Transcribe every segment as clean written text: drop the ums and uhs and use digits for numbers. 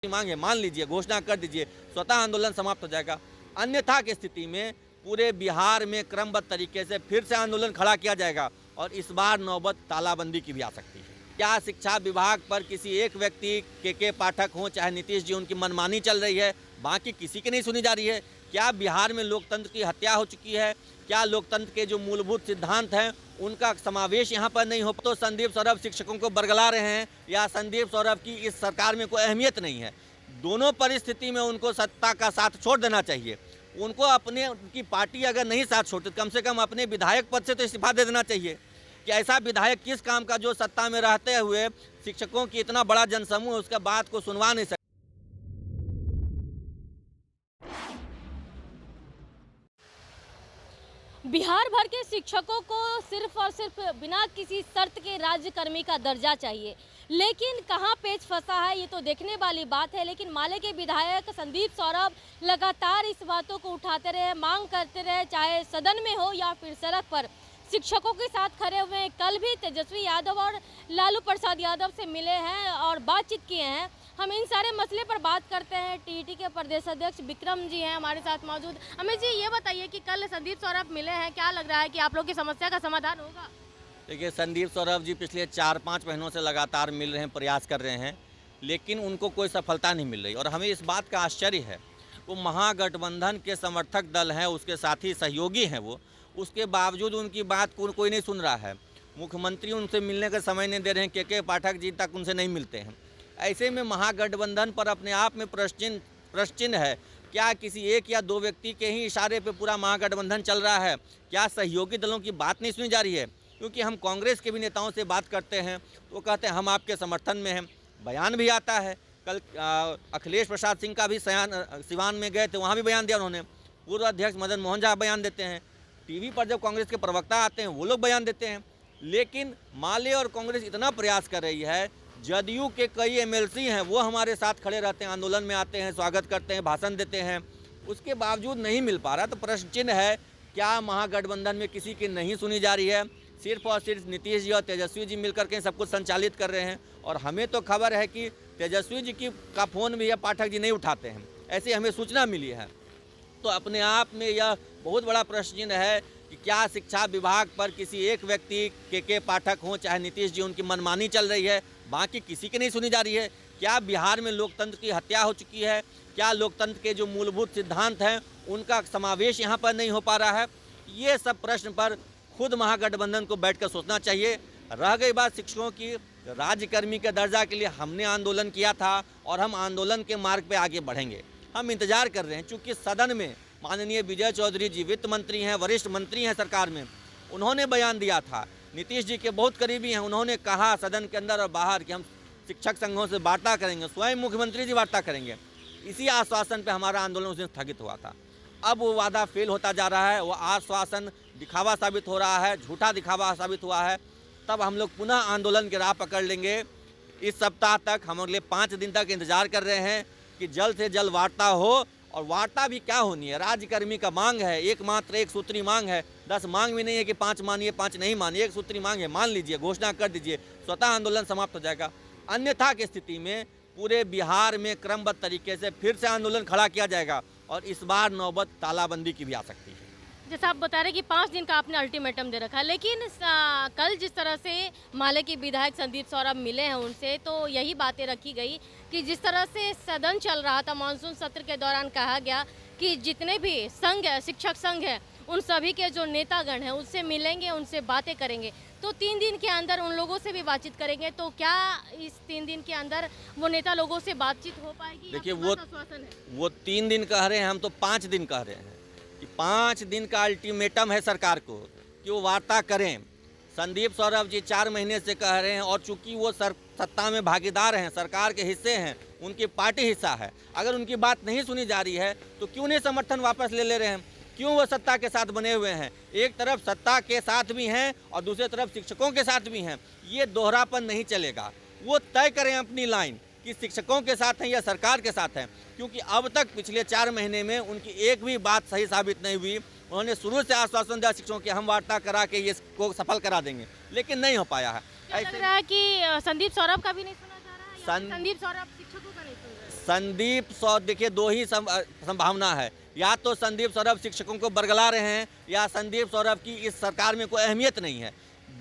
मांग है, मान लीजिए, घोषणा कर दीजिए, स्वतः आंदोलन समाप्त हो जाएगा। अन्यथा की स्थिति में पूरे बिहार में क्रमबद्ध तरीके से फिर से आंदोलन खड़ा किया जाएगा और इस बार नौबत तालाबंदी की भी आ सकती है। क्या शिक्षा विभाग पर किसी एक व्यक्ति के पाठक हों चाहे नीतीश जी, उनकी मनमानी चल रही है, बाकी किसी की नहीं सुनी जा रही है? क्या बिहार में लोकतंत्र की हत्या हो चुकी है? क्या लोकतंत्र के जो मूलभूत सिद्धांत हैं उनका समावेश यहाँ पर नहीं हो? तो संदीप सौरभ शिक्षकों को बरगला रहे हैं या संदीप सौरभ की इस सरकार में कोई अहमियत नहीं है? दोनों परिस्थिति में उनको सत्ता का साथ छोड़ देना चाहिए। उनको अपने उनकी पार्टी अगर नहीं साथ छोड़ती, कम से कम अपने विधायक पद से तो इस्तीफा दे देना चाहिए कि ऐसा विधायक किस काम का जो सत्ता में रहते हुए शिक्षकों की इतना बड़ा जनसमूह उसका बात को सुनवा नहीं सकता। बिहार भर के शिक्षकों को सिर्फ और सिर्फ बिना किसी शर्त के राज्यकर्मी का दर्जा चाहिए, लेकिन कहां पेच फंसा है ये तो देखने वाली बात है। लेकिन माले के विधायक संदीप सौरभ लगातार इस बातों को उठाते रहे, मांग करते रहे, चाहे सदन में हो या फिर सड़क पर। शिक्षकों के साथ खड़े हुए हैं। कल भी तेजस्वी यादव और लालू प्रसाद यादव से मिले हैं और बातचीत किए हैं। हम इन सारे मसले पर बात करते हैं। टीईटी के प्रदेश अध्यक्ष विक्रम जी हैं हमारे साथ मौजूद। अमित जी, ये बताइए कि कल संदीप सौरभ मिले हैं, क्या लग रहा है कि आप लोग की समस्या का समाधान होगा? देखिए, संदीप सौरभ जी पिछले 4-5 महीनों से लगातार मिल रहे हैं, प्रयास कर रहे हैं, लेकिन उनको कोई सफलता नहीं मिल रही और हमें इस बात का आश्चर्य है। वो महागठबंधन के समर्थक दल हैं, उसके साथी सहयोगी हैं वो, उसके बावजूद उनकी बात को कोई नहीं सुन रहा है। मुख्यमंत्री उनसे मिलने का समय नहीं दे रहे हैं, के पाठक जी तक उनसे नहीं मिलते हैं। ऐसे में महागठबंधन पर अपने आप में प्रश्न चिन्ह है। क्या किसी एक या दो व्यक्ति के ही इशारे पे पूरा महागठबंधन चल रहा है? क्या सहयोगी दलों की बात नहीं सुनी जा रही है? क्योंकि हम कांग्रेस के भी नेताओं से बात करते हैं तो वो कहते हैं हम आपके समर्थन में हैं, बयान भी आता है। कल अखिलेश प्रसाद सिंह का भी सिवान में गए थे, वहाँ भी बयान दिया उन्होंने। पूर्व अध्यक्ष मदन मोहन झा बयान देते हैं, टीवी पर जब कांग्रेस के प्रवक्ता आते हैं वो लोग बयान देते हैं। लेकिन माले और कांग्रेस इतना प्रयास कर रही है, जदयू के कई एमएलसी हैं वो हमारे साथ खड़े रहते हैं, आंदोलन में आते हैं, स्वागत करते हैं, भाषण देते हैं, उसके बावजूद नहीं मिल पा रहा। तो प्रश्न चिन्ह है, क्या महागठबंधन में किसी की नहीं सुनी जा रही है? सिर्फ और सिर्फ नीतीश जी और तेजस्वी जी मिलकर के सब कुछ संचालित कर रहे हैं। और हमें तो खबर है कि तेजस्वी जी का फ़ोन भी यह पाठक जी नहीं उठाते हैं, ऐसी हमें सूचना मिली है। तो अपने आप में यह बहुत बड़ा प्रश्न चिन्ह है कि क्या शिक्षा विभाग पर किसी एक व्यक्ति के पाठक हों चाहे नीतीश जी, उनकी मनमानी चल रही है, बाकी किसी की नहीं सुनी जा रही है? क्या बिहार में लोकतंत्र की हत्या हो चुकी है? क्या लोकतंत्र के जो मूलभूत सिद्धांत हैं उनका समावेश यहाँ पर नहीं हो पा रहा है? ये सब प्रश्न पर खुद महागठबंधन को बैठकर सोचना चाहिए। रह गई बात शिक्षकों की, राज्यकर्मी के दर्जा के लिए हमने आंदोलन किया था और हम आंदोलन के मार्ग पर आगे बढ़ेंगे। हम इंतजार कर रहे हैं, चूँकि सदन में माननीय विजय चौधरी जी वित्त मंत्री हैं, वरिष्ठ मंत्री हैं सरकार में, उन्होंने बयान दिया था, नीतीश जी के बहुत करीबी हैं, उन्होंने कहा सदन के अंदर और बाहर कि हम शिक्षक संघों से वार्ता करेंगे, स्वयं मुख्यमंत्री जी वार्ता करेंगे। इसी आश्वासन पे हमारा आंदोलन उस दिन स्थगित हुआ था। अब वो वादा फेल होता जा रहा है, वो आश्वासन दिखावा साबित हो रहा है, झूठा दिखावा साबित हुआ है। तब हम लोग पुनः आंदोलन की राह पकड़ लेंगे। इस सप्ताह तक हम अगले 5 दिन तक इंतजार कर रहे हैं कि जल्द से जल्द वार्ता हो। और वार्ता भी क्या होनी है? राज्यकर्मी का मांग है, एकमात्र एक सूत्री मांग है। 10 मांग भी नहीं है कि 5 मानिए 5 नहीं मानिए, एक सूत्री मांग है, मान लीजिए, घोषणा कर दीजिए, स्वतः आंदोलन समाप्त हो जाएगा। अन्यथा की स्थिति में पूरे बिहार में क्रमबद्ध तरीके से फिर से आंदोलन खड़ा किया जाएगा और इस बार नौबत तालाबंदी की भी आ सकती है। जैसा आप बता रहे कि 5 दिन का आपने अल्टीमेटम दे रखा है, लेकिन कल जिस तरह से माले के विधायक संदीप सौरभ मिले हैं उनसे, तो यही बातें रखी गई कि जिस तरह से सदन चल रहा था, मानसून सत्र के दौरान कहा गया कि जितने भी संघ है, शिक्षक संघ है, उन सभी के जो नेतागण हैं उससे मिलेंगे, उनसे बातें करेंगे। तो 3 दिन के अंदर उन लोगों से भी बातचीत करेंगे। तो क्या इस 3 दिन के अंदर वो नेता लोगों से बातचीत हो पाएगी? देखिए, वो 3 दिन कह रहे हैं, हम तो 5 दिन कह रहे हैं कि 5 दिन का अल्टीमेटम है सरकार को कि वो वार्ता करें। संदीप सौरभ जी 4 महीने से कह रहे हैं और चूंकि वो सत्ता में भागीदार हैं, सरकार के हिस्से हैं, उनकी पार्टी हिस्सा है, अगर उनकी बात नहीं सुनी जा रही है तो क्यों नहीं समर्थन वापस ले रहे हैं? क्यों वो सत्ता के साथ बने हुए हैं? एक तरफ सत्ता के साथ भी हैं और दूसरी तरफ शिक्षकों के साथ भी हैं। ये दोहरापन नहीं चलेगा। वो तय करें अपनी लाइन कि शिक्षकों के साथ हैं या सरकार के साथ हैं, क्योंकि अब तक पिछले 4 महीने में उनकी एक भी बात सही साबित नहीं हुई। उन्होंने शुरू से आश्वासन दिया शिक्षकों की हम वार्ता करा के ये को सफल करा देंगे, लेकिन नहीं हो पाया है। लग रहा है कि संदीप सौरभ का भी नहीं सुना जा रहा है, संदीप सौरभ शिक्षकों का नहीं सुन रहे हैं। देखिए दो ही संभावना है, या तो संदीप सौरभ शिक्षकों को बरगला रहे हैं या संदीप सौरभ की इस सरकार में कोई अहमियत नहीं है।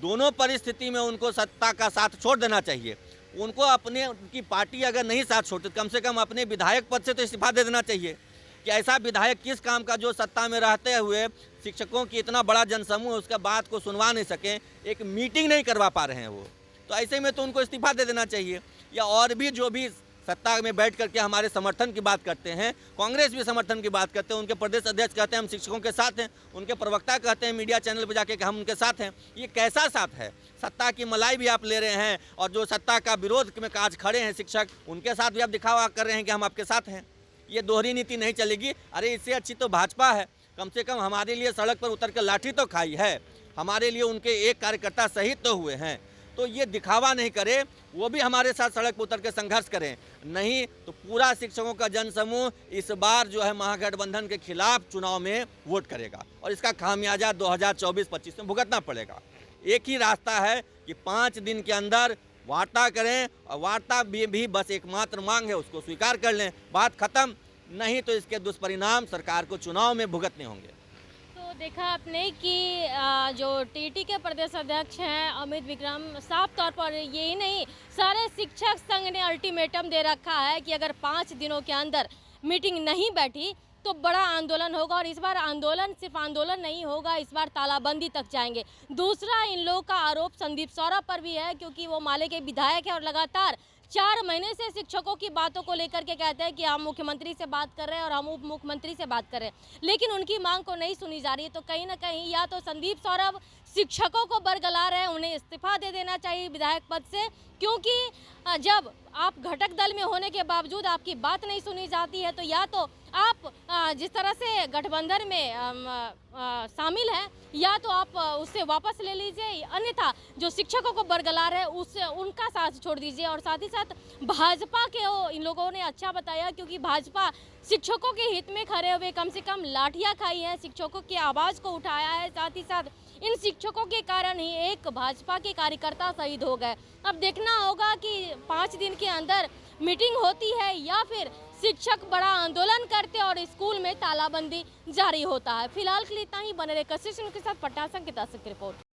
दोनों परिस्थिति में उनको सत्ता का साथ छोड़ देना चाहिए। उनको अपने उनकी पार्टी अगर नहीं साथ छोड़ती, कम से कम अपने विधायक पद से तो इस्तीफा दे देना चाहिए। कि ऐसा विधायक किस काम का जो सत्ता में रहते हुए शिक्षकों की इतना बड़ा जनसमूह उसका बात को सुनवा नहीं सकें, एक मीटिंग नहीं करवा पा रहे हैं वो, तो ऐसे में तो उनको इस्तीफा दे देना चाहिए। या और भी जो भी सत्ता में बैठ करके हमारे समर्थन की बात करते हैं, कांग्रेस भी समर्थन की बात करते हैं, उनके प्रदेश अध्यक्ष कहते हैं हम शिक्षकों के साथ हैं, उनके प्रवक्ता कहते हैं मीडिया चैनल पर जाके कि हम उनके साथ हैं। ये कैसा साथ है? सत्ता की मलाई भी आप ले रहे हैं और जो सत्ता का विरोध में आज खड़े हैं शिक्षक, उनके साथ भी आप दिखावा कर रहे हैं कि हम आपके साथ हैं। ये दोहरी नीति नहीं चलेगी। अरे इससे अच्छी तो भाजपा है, कम से कम हमारे लिए सड़क पर उतर कर लाठी तो खाई है, हमारे लिए उनके एक कार्यकर्ता शहीद तो हुए हैं। तो ये दिखावा नहीं करे, वो भी हमारे साथ सड़क पर उतर के संघर्ष करें, नहीं तो पूरा शिक्षकों का जनसमूह इस बार जो है महागठबंधन के खिलाफ चुनाव में वोट करेगा और इसका खामियाजा 2024-25 में भुगतना पड़ेगा। एक ही रास्ता है कि 5 दिन के अंदर वार्ता करें और वार्ता भी बस एकमात्र मांग है, उसको स्वीकार कर लें, बात खत्म। नहीं तो इसके दुष्परिणाम सरकार को चुनाव में भुगतने होंगे। तो देखा आपने कि जो टीटी के प्रदेश अध्यक्ष हैं अमित विक्रम, साफ तौर पर यही नहीं सारे शिक्षक संघ ने अल्टीमेटम दे रखा है कि अगर 5 दिनों के अंदर मीटिंग नहीं बैठी तो बड़ा आंदोलन होगा। और इस बार आंदोलन सिर्फ आंदोलन नहीं होगा, इस बार तालाबंदी तक जाएंगे। दूसरा, इन लोगों का आरोप संदीप सौरभ पर भी है क्योंकि वो माले के विधायक हैं और लगातार 4 महीने से शिक्षकों की बातों को लेकर के कहते हैं कि हम मुख्यमंत्री से बात कर रहे हैं और हम उप मुख्यमंत्री से बात कर रहे हैं, लेकिन उनकी मांग को नहीं सुनी जा रही है। तो कहीं ना कहीं या तो संदीप सौरभ शिक्षकों को बरगला रहे हैं, उन्हें इस्तीफा दे देना चाहिए विधायक पद से, क्योंकि जब आप घटक दल में होने के बावजूद आपकी बात नहीं सुनी जाती है तो या तो आप जिस तरह से गठबंधन में शामिल हैं या तो आप उससे वापस ले लीजिए, अन्यथा जो शिक्षकों को बरगला रहे हैं उससे उनका साथ छोड़ दीजिए। और साथ ही साथ भाजपा के इन लोगों ने अच्छा बताया क्योंकि भाजपा शिक्षकों के हित में खड़े हुए कम से कम लाठियां खाई हैं, शिक्षकों की आवाज़ को उठाया है। साथ ही साथ इन शिक्षकों के कारण ही एक भाजपा के कार्यकर्ता शहीद हो गए। अब देखना होगा कि 5 दिन के अंदर मीटिंग होती है या फिर शिक्षक बड़ा आंदोलन करते और स्कूल में तालाबंदी जारी होता है। फिलहाल के लिए इतना ही। बने रहे कशिश के साथ पटना संवाददाता की रिपोर्ट।